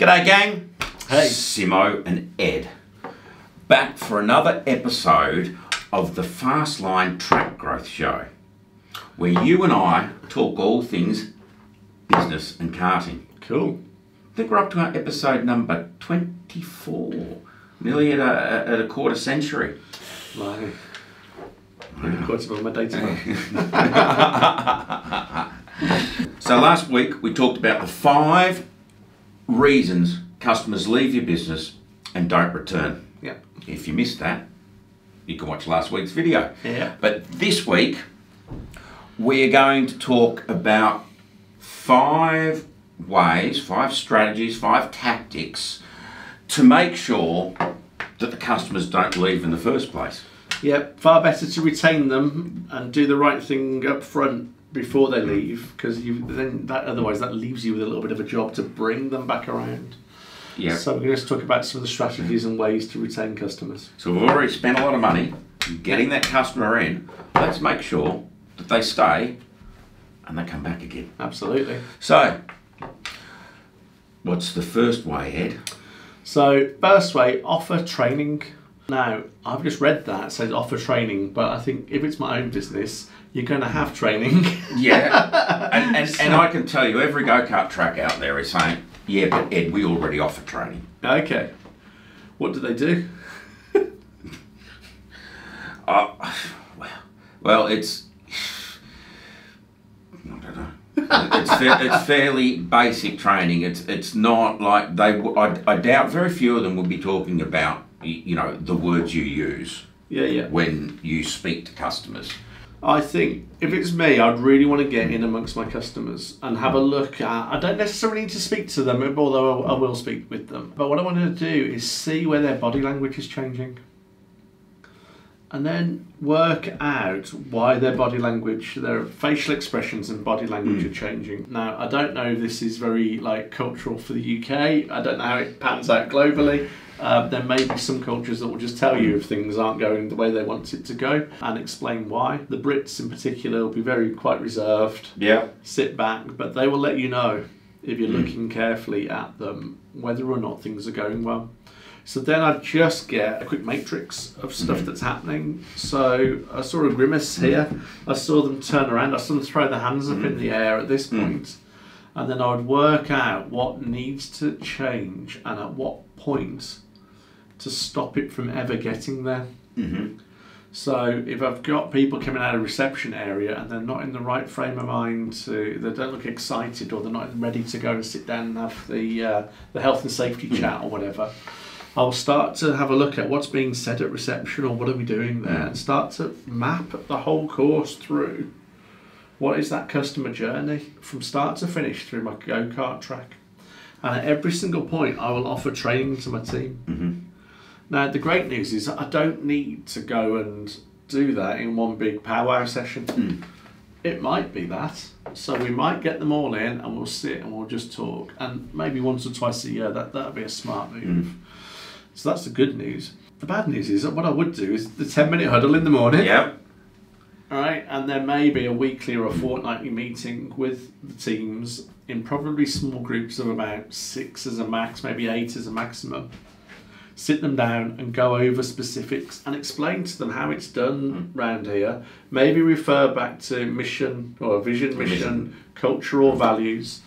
G'day gang. Hey. Simo and Ed. Back for another episode of the Fastline Track Growth Show, where you and I talk all things business and karting. Cool. I think we're up to our episode number 24, nearly at a quarter century. Wow. Really quite some of my data. So last week we talked about the 5 reasons customers leave your business and don't return. Yeah. If you missed that, you can watch last week's video. Yeah. But this week we're going to talk about 5 ways, 5 strategies, 5 tactics to make sure that the customers don't leave in the first place. Yeah, far better to retain them and do the right thing up front before they leave, because otherwise that leaves you with a little bit of a job to bring them back around. Yeah. So we're going to talk about some of the strategies and ways to retain customers. So we've already spent a lot of money getting that customer in. Let's make sure that they stay and they come back again. Absolutely. So, what's the first way, Ed? So, first way, offer training. Now, I've just read that, it says offer training, but I think if it's my own business, you're going to have training. Yeah, and I can tell you, every go-kart track out there is saying, yeah, but Ed, we already offer training. Okay. What do they do? Well, it's... I don't know. It's fairly basic training. It's not like I doubt very few of them will be talking about, you know, the words you use. Yeah. When you speak to customers. I think if it's me, I'd really want to get in amongst my customers and have a look at. I don't necessarily need to speak to them, although I will speak with them. But what I want to do is see where their body language is changing, and then work out why their body language, their facial expressions and body language are changing. Now, I don't know if this is very cultural for the UK. I don't know how it pans out globally. There may be some cultures that will just tell you if things aren't going the way they want it to go and explain why. The Brits in particular will be quite reserved. Yeah. Sit back, but they will let you know if you're looking carefully at them whether or not things are going well. So then I just get a quick matrix of stuff that's happening. So I saw a grimace here. I saw them turn around. I saw them throw their hands up in the air at this point. And then I would work out what needs to change and at what point to stop it from ever getting there. So if I've got people coming out of reception area and they're not in the right frame of mind, they don't look excited, or they're not ready to go and sit down and have the health and safety chat or whatever, I'll start to have a look at what's being said at reception or what are we doing there, and start to map the whole course through. What is that customer journey from start to finish through my go-kart track? And at every single point, I will offer training to my team. Now, the great news is I don't need to go and do that in one big powwow session. It might be that. So we might get them all in and we'll sit and we'll just talk. And maybe once or twice a year, that'll be a smart move. So that's the good news. The bad news is that what I would do is the 10-minute huddle in the morning. Yep. All right, and there may be a weekly or a fortnightly meeting with the teams in probably small groups of about 6 as a max, maybe 8 as a maximum. Sit them down and go over specifics and explain to them how it's done round here. Maybe refer back to mission or vision, culture or values,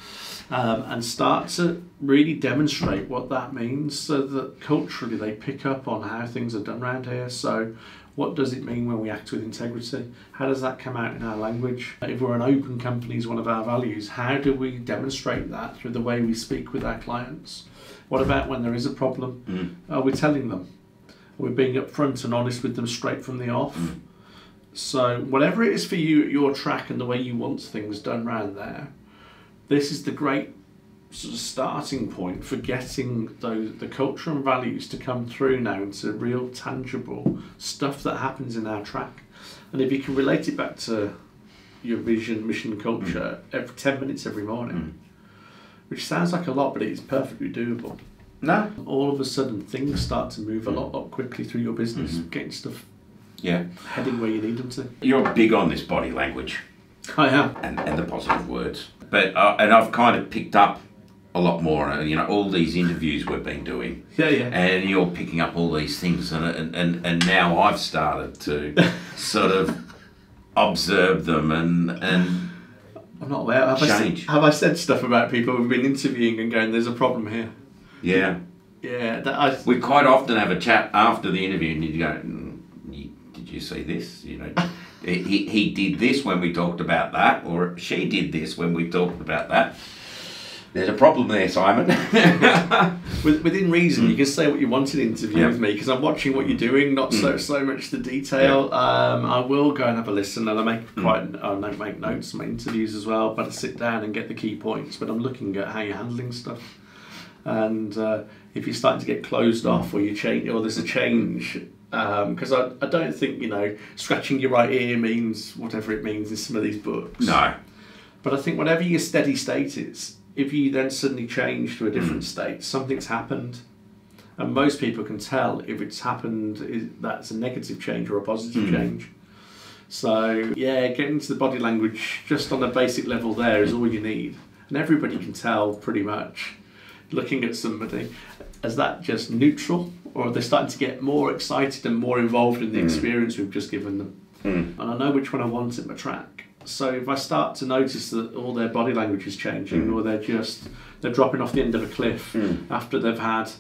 and start to really demonstrate what that means so that culturally they pick up on how things are done round here. So what does it mean when we act with integrity? How does that come out in our language? If we're an open company is one of our values, how do we demonstrate that through the way we speak with our clients? What about when there is a problem? Are we telling them? Are we being upfront and honest with them straight from the off? So whatever it is for you at your track and the way you want things done round there, this is the great sort of starting point for getting the culture and values to come through now into real tangible stuff that happens in our track. And if you can relate it back to your vision, mission, culture, every 10 minutes every morning, which sounds like a lot, but it's perfectly doable. No. All of a sudden, things start to move a lot quickly through your business, getting stuff heading where you need them to. You're big on this body language. I am. And the positive words. But and I've kind of picked up a lot more. All these interviews we've been doing. Yeah. And you're picking up all these things, and now I've started to sort of observe them and I'm not aware. Have I said stuff about people who've been interviewing and going, "There's a problem here"? Yeah. Yeah. We quite often have a chat after the interview, and you go, "Did you see this? He did this when we talked about that, or she did this when we talked about that." There's a problem there, Simon. Within reason, you can say what you want in an interview with me, because I'm watching what you're doing, not so much the detail. I will go and have a listen, and I make notes in my interviews as well, but I sit down and get the key points. But I'm looking at how you're handling stuff, and if you're starting to get closed off, or you change, or there's a change. Because I don't think scratching your right ear means whatever it means in some of these books. No, but I think whatever your steady state is, if you then suddenly change to a different state, something's happened, and most people can tell if it's happened that's a negative change or a positive change. So getting to the body language just on a basic level there is all you need, and everybody can tell pretty much looking at somebody. Is that just neutral, or are they starting to get more excited and more involved in the experience we've just given them? And I know which one I want in my track. So if I start to notice that all their body language is changing, or they're dropping off the end of a cliff after they've had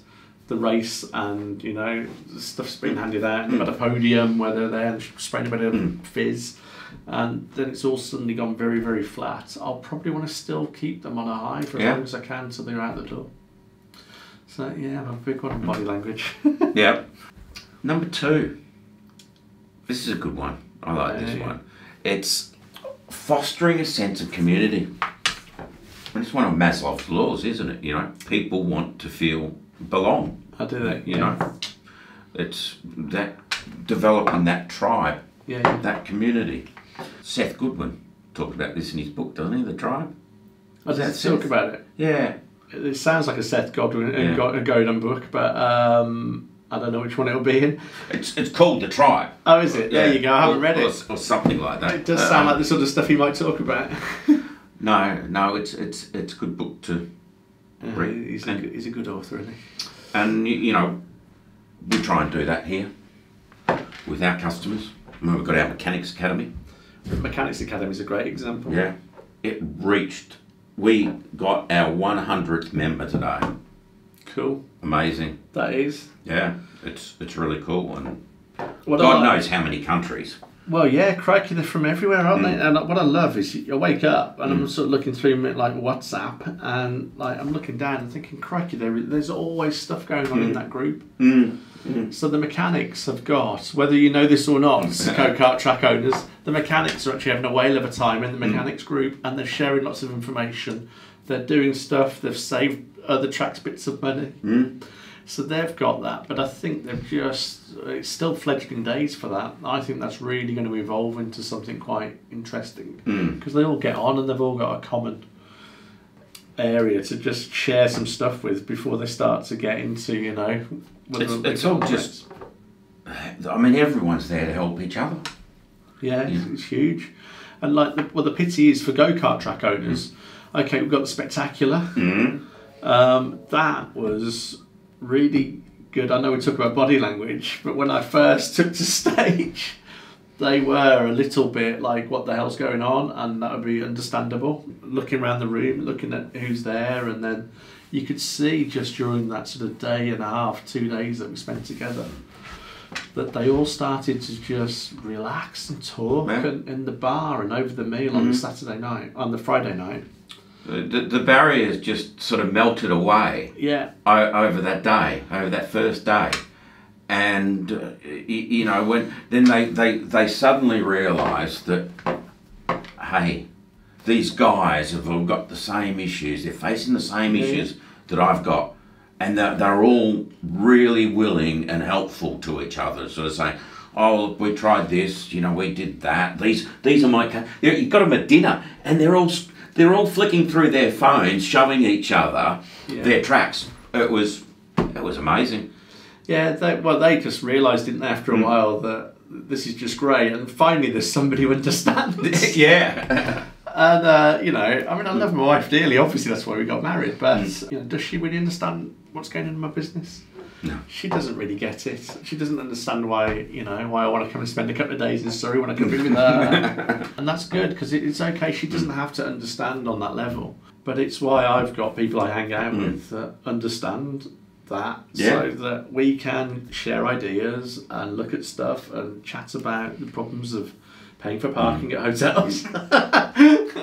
the race, and stuff's been handed out, and they've had a podium where they're there and spraying a bit of fizz, and then it's all suddenly gone very, very flat, I'll probably want to still keep them on a high for as long as I can till they're out the door. So I'm a big one on body language. Number 2. This is a good one. I like this one. It's fostering a sense of community. And it's one of Maslow's laws, isn't it? People want to feel belong. I do that. It's that developing that tribe, that community. Seth Goodwin talked about this in his book, doesn't he? The Tribe. Let's talk about it. Yeah. It sounds like a Seth Godin book, but I don't know which one it'll be in. It's called The Tribe. Oh, is it? There you go. I haven't read it. Or something like that. It does sound like the sort of stuff he might talk about. No, it's a good book to read. He's a good author, isn't he? And, we try and do that here with our customers. We've got our Mechanics Academy. Mechanics Academy is a great example. Yeah. We got our 100th member today. Cool. Amazing. That is. Yeah, it's really cool, and God knows how many countries. Well, crikey, they're from everywhere, aren't they? And what I love is you wake up and I'm sort of looking through like WhatsApp, and I'm looking down and thinking, crikey, there's always stuff going on in that group. So the mechanics have got, whether you know this or not, Kart track owners, the mechanics are actually having a whale of a time in the mechanics group, and they're sharing lots of information. They're doing stuff. They've saved other tracks bits of money. So they've got that, but I think it's still fledgling days for that. I think that's really going to evolve into something quite interesting, because they all get on and they've all got a common area to just share some stuff with before they start to get into, it's all just, everyone's there to help each other. It's huge. And the pity is for go-kart track owners, okay, we've got the Spectacular. That was really good. I know we talk about body language, but when I first took to stage, they were a little bit like, what the hell's going on? And that would be understandable. Looking around the room, looking at who's there, and then you could see just during that sort of day and a half, 2 days that we spent together, that they all started to just relax and talk in the bar and over the meal on the Friday night. The barriers just sort of melted away over that day, over that first day. And, when then they suddenly realised that, hey, these guys have all got the same issues. They're facing the same issues that I've got. And they're all really willing and helpful to each other. Sort of saying, oh, look, we tried this, we did that. These are my... You've got them at dinner, and they're all flicking through their phones, showing each other their tracks. It was amazing. Yeah, they just realised, didn't they, after a while, that this is just great, and finally there's somebody who understands. And, you know, I mean, I love my wife dearly. Obviously, that's why we got married. But, you know, does she really understand what's going on in my business? No. She doesn't really get it. She doesn't understand why, you know, why I want to come and spend a couple of days in Surrey when I could be with her. And that's good, because it's okay. She doesn't have to understand on that level. But it's why I've got people I hang out with that understand that, so that we can share ideas and look at stuff and chat about the problems of paying for parking at hotels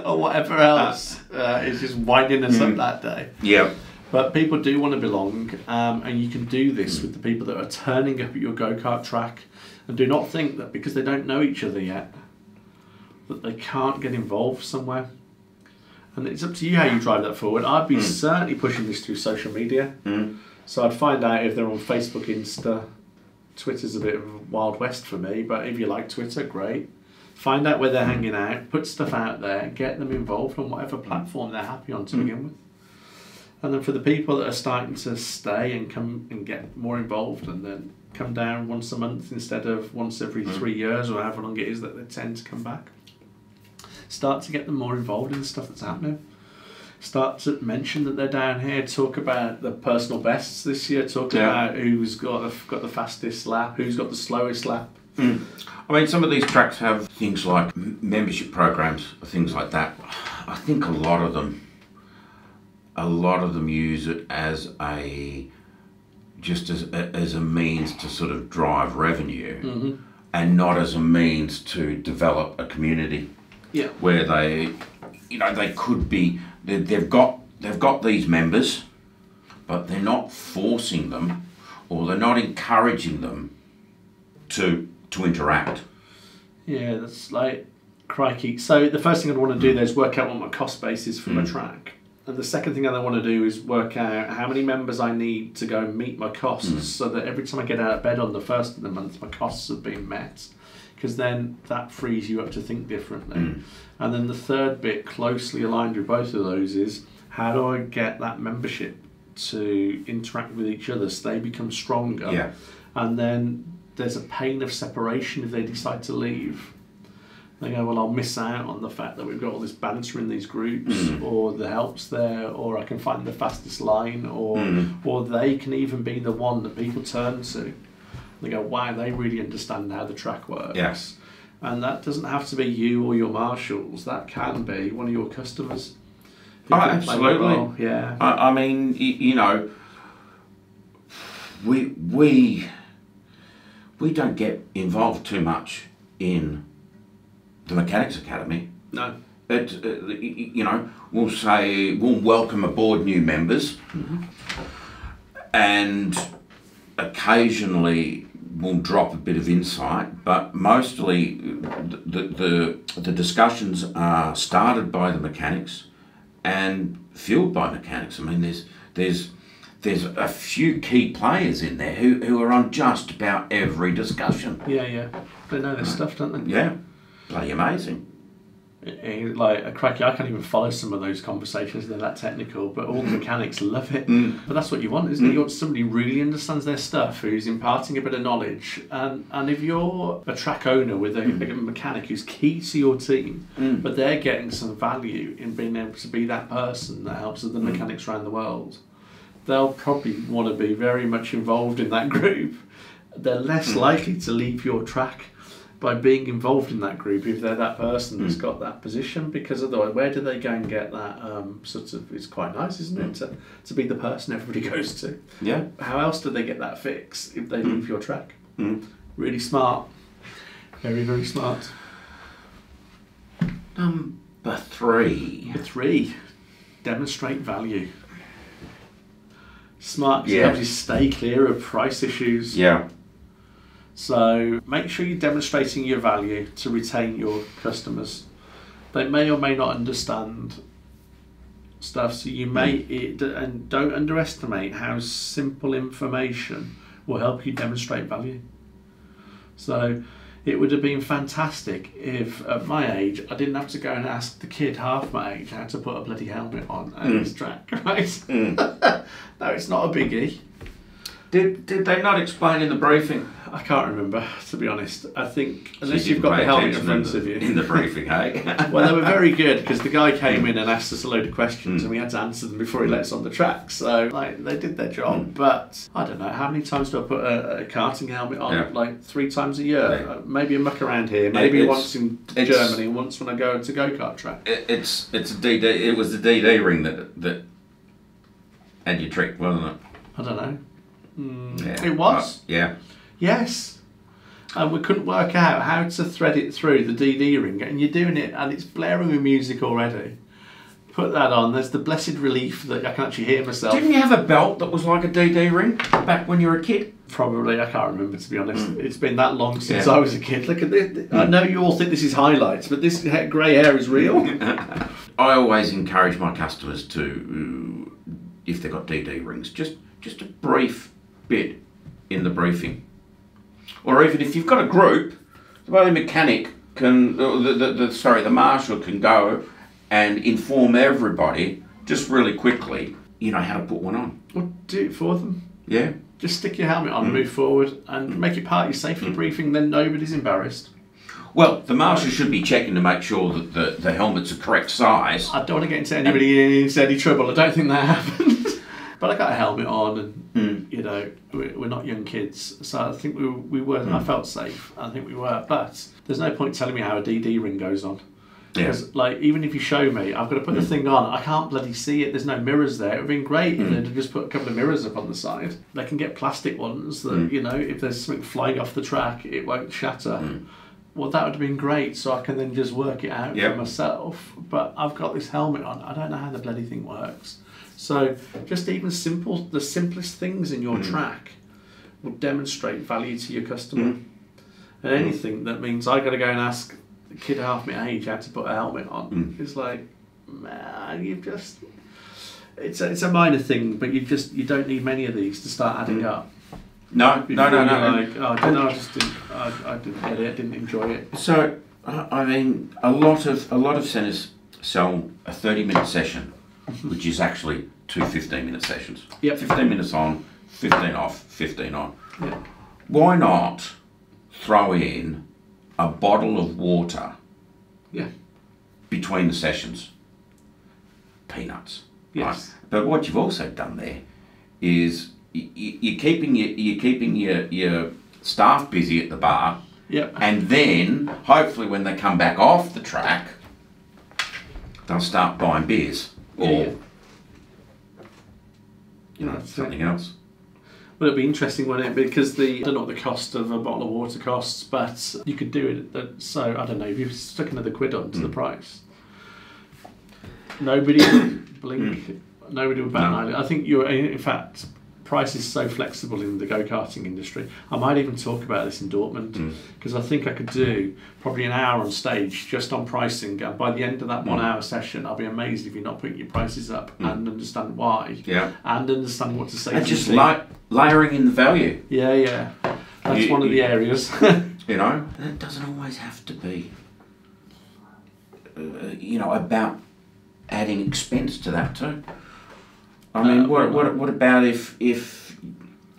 or whatever else is just winding us up that day. Yeah. But people do want to belong, and you can do this with the people that are turning up at your go-kart track, and do not think that because they don't know each other yet that they can't get involved somewhere. And it's up to you how you drive that forward. I'd be certainly pushing this through social media. So I'd find out if they're on Facebook, Insta. Twitter's a bit of a Wild West for me, but if you like Twitter, great. Find out where they're hanging out, put stuff out there, get them involved on whatever platform they're happy on to begin with. And then for the people that are starting to stay and come and get more involved and then come down once a month instead of once every 3 years or however long it is that they tend to come back, start to get them more involved in the stuff that's happening. Start to mention that they're down here, talk about the personal bests this year, talk about who's got the fastest lap, who's got the slowest lap. I mean, some of these tracks have things like membership programs, things like that. I think a lot of them use it as a means to sort of drive revenue, and not as a means to develop a community. Yeah. Where they could be. They've got these members, but they're not forcing them, or they're not encouraging them to interact. Yeah, that's like crikey. So the first thing I'd want to do there is work out what my cost base is for my track. And the second thing I want to do is work out how many members I need to go and meet my costs, so that every time I get out of bed on the first of the month, my costs have been met. Because then that frees you up to think differently. And then the third bit, closely aligned with both of those, is how do I get that membership to interact with each other so they become stronger? Yeah. And then there's a pain of separation if they decide to leave. They go, well, I'll miss out on the fact that we've got all this banter in these groups, or the help's there, or I can find the fastest line, or they can even be the one that people turn to. They go, wow, they really understand how the track works. Yes. And that doesn't have to be you or your marshals. That can be one of your customers. Oh, absolutely. Yeah. I mean, you know, we don't get involved too much in the Mechanics Academy. No. You know, we'll welcome aboard new members, and occasionally we'll drop a bit of insight, but mostly the discussions are started by the mechanics and fueled by mechanics. I mean, there's a few key players in there who are on just about every discussion. Yeah. They know their stuff, don't they? Yeah, bloody amazing. Like a cracky, I can't even follow some of those conversations. They're that technical, but all the mechanics love it. But that's what you want, isn't it? You want somebody who really understands their stuff, who's imparting a bit of knowledge. And if you're a track owner with a mechanic who's key to your team, but they're getting some value in being able to be that person that helps other mechanics around the world, they'll probably want to be very much involved in that group. They're less likely to leave your track by being involved in that group if they're that person that's got that position, because otherwise where do they go and get that sort of, it's quite nice, isn't it, to be the person everybody goes to. Yeah. How else do they get that fix if they leave your track? Really smart. Very, very smart. Number three, demonstrate value. Smart, because it helps you stay clear of price issues. Yeah. So make sure you're demonstrating your value to retain your customers. They may or may not understand stuff, so you and don't underestimate how simple information will help you demonstrate value. So it would have been fantastic if at my age I didn't have to go and ask the kid half my age how to put a bloody helmet on at his track, right? No, it's not a biggie. Did they not explain in the briefing? I can't remember, to be honest. I think, So unless you you've didn't got the pay helmet in attention front of you. in the briefing, hey? Well, they were very good because the guy came in and asked us a load of questions and we had to answer them before he let us on the track. So, like, they did their job. But I don't know, how many times do I put a karting helmet on? Yeah. Like 3 times a year. Yeah. Maybe a muck around here. Maybe It's- once in Germany, once when I go to go-kart track. It's a DD. It was the DD ring that had you tricked, wasn't it? I don't know. Yeah. It was. Yeah. Yes. And we couldn't work out how to thread it through the DD ring, and you're doing it, and it's blaring with music already. Put that on. There's the blessed relief that I can actually hear myself. Didn't you have a belt that was like a DD ring back when you were a kid? Probably, I can't remember, to be honest. It's been that long since Yeah. I was a kid. Look at this. I know you all think this is highlights, but this grey hair is real. I always encourage my customers to, if they've got DD rings, just a brief bit in the briefing. Or even if you've got a group, the mechanic can, the marshal can go and inform everybody just really quickly, how to put one on. Well, do it for them. Yeah. Just stick your helmet on, move forward, and make it part of your safety briefing, then nobody's embarrassed. Well, the marshal should be checking to make sure that the helmet's the correct size. I don't want to get into anybody into any trouble. I don't think that happened. But I got a helmet on, and we're not young kids, so I think we were. I felt safe. I think we were. But there's no point telling me how a DD ring goes on. Because, even if you show me, I've got to put the thing on. I can't bloody see it. There's no mirrors there. It would have been great if they'd just put a couple of mirrors up on the side. They can get plastic ones that, if there's something flying off the track, it won't shatter. Well, that would have been great, so I can then just work it out for myself. But I've got this helmet on. I don't know how the bloody thing works. So just even the simplest things in your track will demonstrate value to your customer. And anything that means I got to go and ask a kid half my age how to put a helmet on, it's like, man, it's a minor thing, but you don't need many of these to start adding up. No. I just didn't. I didn't get it. Didn't enjoy it. So, I mean, a lot of centres sell a 30-minute session, which is actually 2 15-minute sessions. Yep. 15 minutes on, 15 off, 15 on. Yep. Why not throw in a bottle of water between the sessions? Peanuts. Yes. Right? But what you've also done there is you're keeping your staff busy at the bar. Yep. And then, hopefully, when they come back off the track, they'll start buying beers or something else. Well, it'd be interesting, wouldn't it? Because I don't know what the cost of a bottle of water costs, but you could do it. So I don't know if you stuck another £1 onto the price. Nobody would blink. Nobody would bat an eyelid. I think in fact, price is so flexible in the go-karting industry. I might even talk about this in Dortmund because I think I could do probably an hour on stage just on pricing. And by the end of that 1 hour session, I'll be amazed if you're not putting your prices up and understand why. Yeah. And understand what to say. And just layering in the value. Yeah. That's one of the areas. It doesn't always have to be, about adding expense to that too. I mean, what about if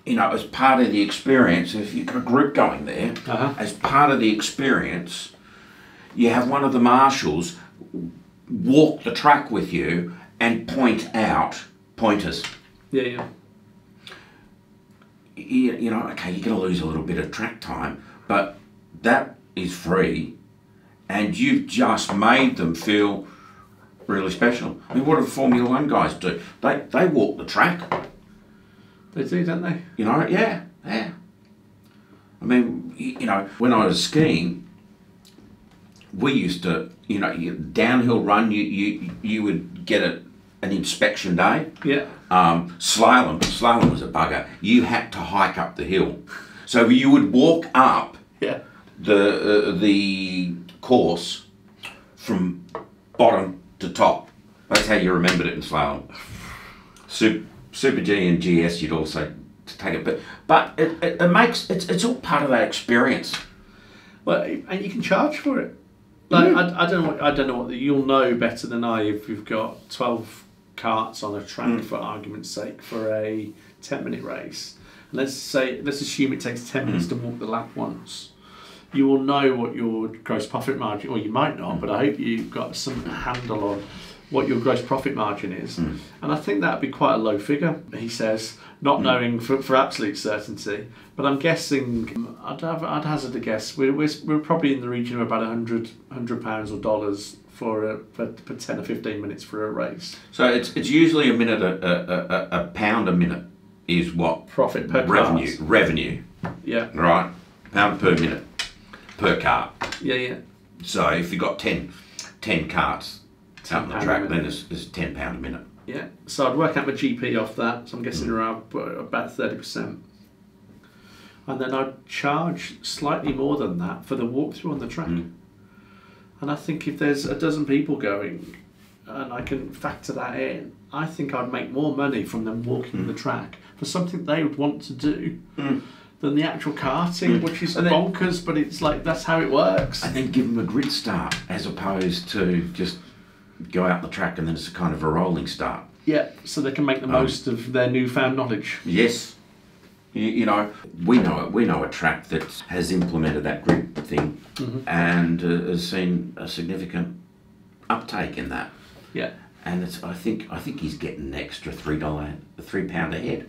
as part of the experience, if you've got a group going there, as part of the experience, you have one of the marshals walk the track with you and point out pointers. Yeah. Okay, you're going to lose a little bit of track time, but that is free, and you've just made them feel really special. I mean, what do Formula One guys do? They walk the track. They do, don't they? Yeah. I mean, when I was skiing, we used to, downhill run. You would get an inspection day. Yeah. Slalom was a bugger. You had to hike up the hill, so you would walk up the course from bottom to top. That's how you remembered it in slalom. Super G and GS you'd also take it, but it makes it's all part of that experience. Well, and you can charge for it. Like I don't know what you'll know better than I if you've got 12 karts on a track for argument's sake for a 10-minute race, let's assume it takes 10 minutes to walk the lap once. You will know what your gross profit margin, or you might not, but I hope you've got some handle on what your gross profit margin is. And I think that would be quite a low figure, he says, not knowing for absolute certainty. But I'm guessing, I'd hazard a guess, we're probably in the region of about £100 or dollars for 10 or 15 minutes for a race. So it's usually a minute, a pound a minute is what? Profit per revenue. cart. Revenue. Yeah. Right? Pound per minute. Per cart. Yeah. So if you've got 10 carts out on the track, then it's £10 a minute. Yeah. So I'd work out my GP off that. So I'm guessing around about 30%. And then I'd charge slightly more than that for the walkthrough on the track. And I think if there's a dozen people going, and I can factor that in, I think I'd make more money from them walking the track for something they would want to do than the actual karting, which is bonkers, but it's like, that's how it works. And then give them a grid start, as opposed to just go out the track and then it's a kind of a rolling start. Yeah, so they can make the most of their newfound knowledge. Yes. You know, we know a track that has implemented that grid thing and has seen a significant uptake in that. Yeah. And I think he's getting an extra £3 a head.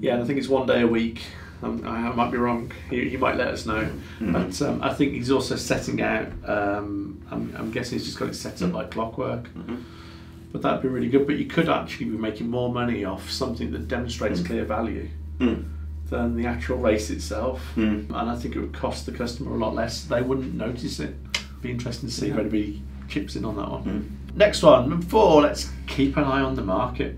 Yeah, and I think it's 1 day a week. I might be wrong. He might let us know. But I think he's also setting out. I'm guessing he's just got it set up like clockwork. But that'd be really good. But you could actually be making more money off something that demonstrates clear value than the actual race itself. And I think it would cost the customer a lot less. They wouldn't notice it. Be interesting to see if anybody chips in on that one. Next one, number 4. Let's keep an eye on the market.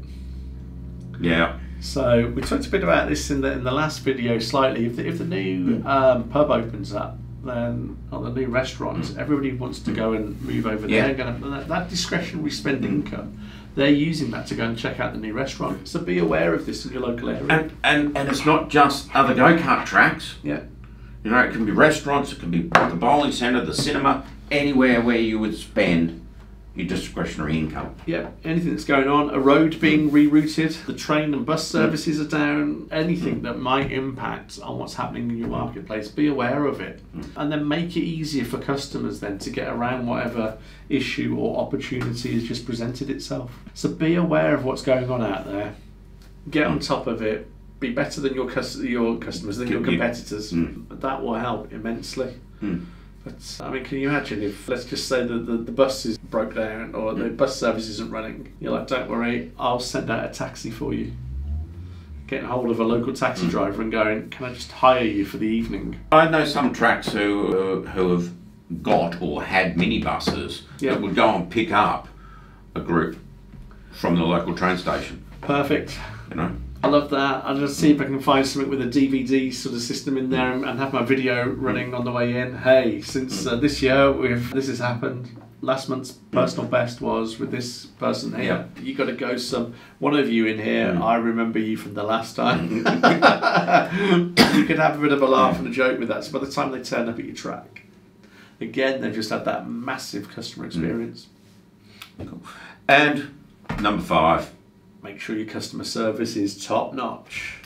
Yeah. So we talked a bit about this in the last video slightly. If the new pub opens up, then on the new restaurants, everybody wants to go and move over there. That discretionary spend income, they're using that to go and check out the new restaurant. So be aware of this in your local area. And it's not just other go-kart tracks. Yeah. You know, it can be restaurants, it can be the bowling centre, the cinema, anywhere where you would spend your discretionary income. Yeah, anything that's going on, a road being rerouted, the train and bus services are down, anything that might impact on what's happening in your marketplace, be aware of it. And then make it easier for customers then to get around whatever issue or opportunity has just presented itself. So be aware of what's going on out there, get on top of it, be better than your customers, than your competitors. That will help immensely. But, I mean, can you imagine if, let's just say the bus is broke down or the bus service isn't running, you're like, don't worry, I'll send out a taxi for you. Getting hold of a local taxi driver and going, can I just hire you for the evening? I know some tracks who have got or had minibuses that would go and pick up a group from the local train station. Perfect. You know? I love that. I'll just see if I can find something with a DVD sort of system in there and have my video running on the way in. Hey, since this year this has happened, last month's personal best was with this person here. You got to go one of you in here, I remember you from the last time. You could have a bit of a laugh and a joke with that. So by the time they turn up at your track, again, they've just had that massive customer experience. Cool. And number 5. Make sure your customer service is top notch.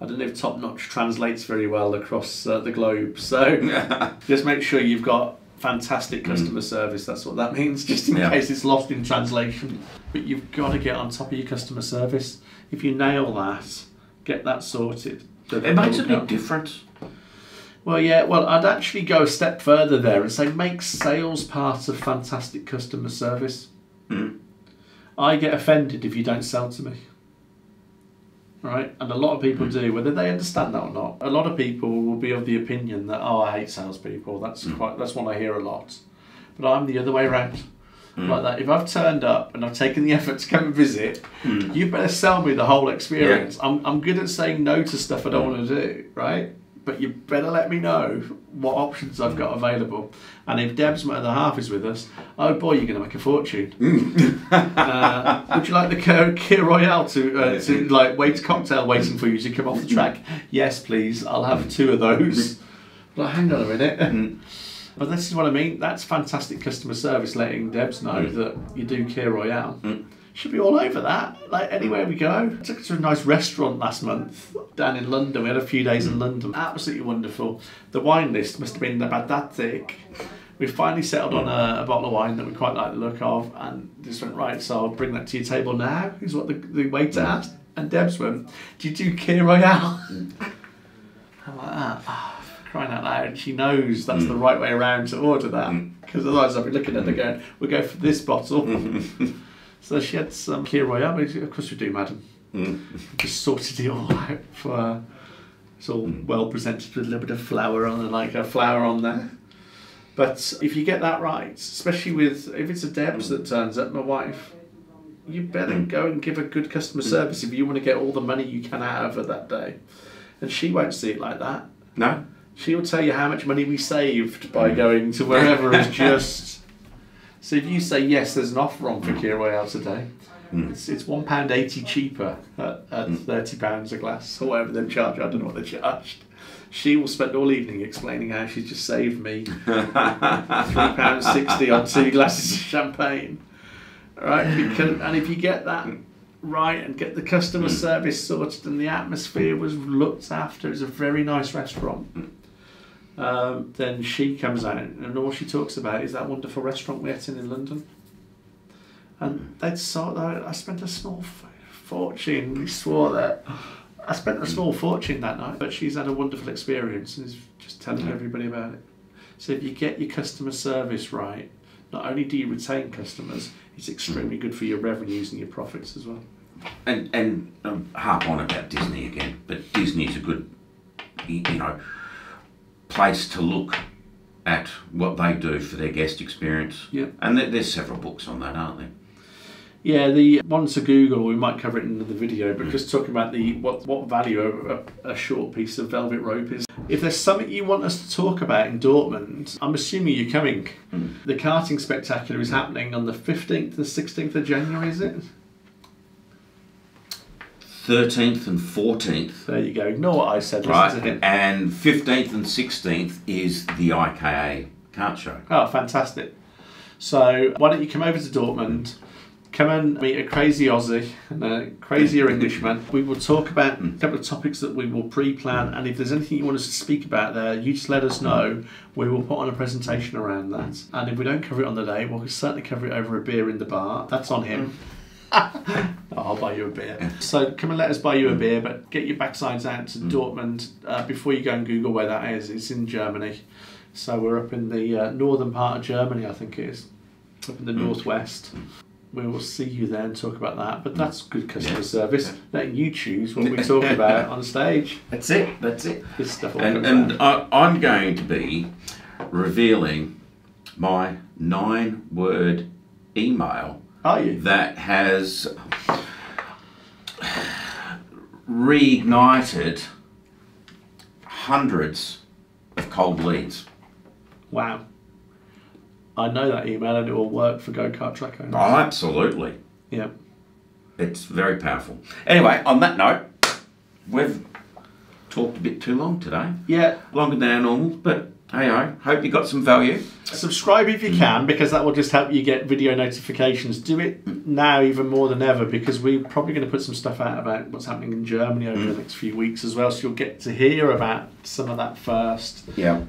I don't know if top notch translates very well across the globe, so just make sure you've got fantastic customer service. That's what that means, just in case it's lost in translation. But you've got to get on top of your customer service. If you nail that, get that sorted. It makes a big difference. Well, yeah, I'd actually go a step further there and say make sales part of fantastic customer service. I get offended if you don't sell to me. Right? And a lot of people do, whether they understand that or not. A lot of people will be of the opinion that, I hate salespeople. That's one I hear a lot. But I'm the other way around. Like that. If I've turned up and I've taken the effort to come and visit, you better sell me the whole experience. I'm good at saying no to stuff I don't want to do, right? But you better let me know what options I've got available. And if Deb's my other half is with us, oh boy, you're going to make a fortune. Would you like the Kia Royale to like wait cocktail waiting for you to come off the track? Yes, please. I'll have 2 of those. But hang on a minute. But this is what I mean. That's fantastic customer service, letting Debs know that you do Kia Royale. She'll be all over that. Like anywhere we go. I took her to a nice restaurant last month down in London. We had a few days in London. Absolutely wonderful. The wine list must have been about that thick. We finally settled on a bottle of wine that we quite like the look of, and just went, right, so I'll bring that to your table now, is what the waiter asked. And Deb's went, do you do Kir Royale? I'm like, oh, crying out loud. She knows that's the right way around to order that, because otherwise I'll be looking at her going, we'll go for this bottle. So she had some Kir Royale. Of course we do, madam. Just sorted it all out for her. It's all well presented with a little bit of flour on and like a flour on there. But if you get that right, especially if it's a Deb's that turns up, my wife, you better go and give her good customer service if you want to get all the money you can out of her that day. And she won't see it like that. No. She will tell you how much money we saved by going to wherever is just... So if you say, yes, there's an offer on for Kir Royale today, it's £1.80 cheaper at £30 a glass, or whatever they charge. I don't know what they charged. She will spend all evening explaining how she's just saved me £3.60 on 2 glasses of champagne. Right? And if you get that right and get the customer service sorted and the atmosphere was looked after, it's a very nice restaurant, then she comes out and all she talks about is that wonderful restaurant we ate in London. And they'd sort that. I spent a small fortune. We swore that. I spent a small fortune that night, but she's had a wonderful experience and is just telling everybody about it. So if you get your customer service right, not only do you retain customers, it's extremely good for your revenues and your profits as well. And harp on about Disney again, but Disney's a good, place to look at what they do for their guest experience. Yeah. And there's several books on that, aren't there? Yeah, the one to Google, we might cover it in the video, but just talking about what value a short piece of velvet rope is. If there's something you want us to talk about in Dortmund, I'm assuming you're coming. The karting spectacular is happening on the 15th and 16th of January, is it? 13th and 14th. There you go. Ignore what I said. Right, Listen to him. and 15th and 16th is the IKA kart show. Oh, fantastic. So why don't you come over to Dortmund, come and meet a crazy Aussie and a crazier Englishman. We will talk about a couple of topics that we will pre-plan, and if there's anything you want us to speak about there, you just let us know. We will put on a presentation around that. And if we don't cover it on the day, we'll certainly cover it over a beer in the bar. That's on him. I'll buy you a beer. So come and let us buy you a beer, but get your backsides out to Dortmund before you go and Google where that is. It's in Germany. So we're up in the northern part of Germany, I think it is. Up in the northwest. We will see you there and talk about that. But that's good customer service, letting you choose what we talk about on stage. That's it. This stuff will and I'm going to be revealing my 9-word email. Are you? That has reignited hundreds of cold leads. Wow. I know that email and it will work for go-kart track owners. Oh, absolutely. Yeah. It's very powerful. Anyway, on that note, we've talked a bit too long today. Yeah. Longer than our normal, but hey, hope you got some value. Subscribe if you can, because that will just help you get video notifications. Do it now even more than ever, because we're probably going to put some stuff out about what's happening in Germany over the next few weeks as well, so you'll get to hear about some of that first. Yeah.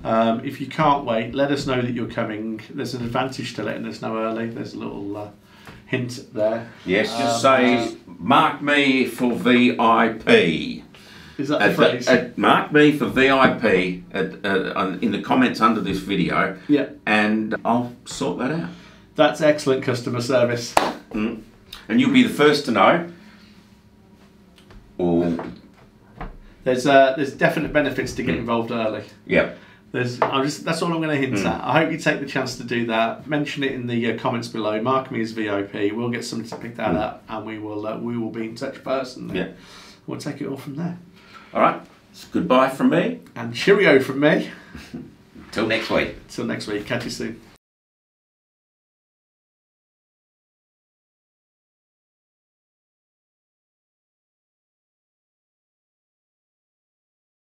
If you can't wait, let us know that you're coming. There's an advantage to letting us know early. There's a little hint there. Yes, just say, mark me for VIP. Is that the phrase? Mark me for VIP in the comments under this video. Yeah. And I'll sort that out. That's excellent customer service. And you'll be the first to know. Or there's definite benefits to get involved early. Yeah. That's all I'm going to hint at. I hope you take the chance to do that. Mention it in the comments below. Mark me as VIP. We'll get somebody to pick that up, and we will be in touch personally. Yeah. We'll take it all from there. All right. It's goodbye from me. And cheerio from me. Till next week. Till next week. Catch you soon.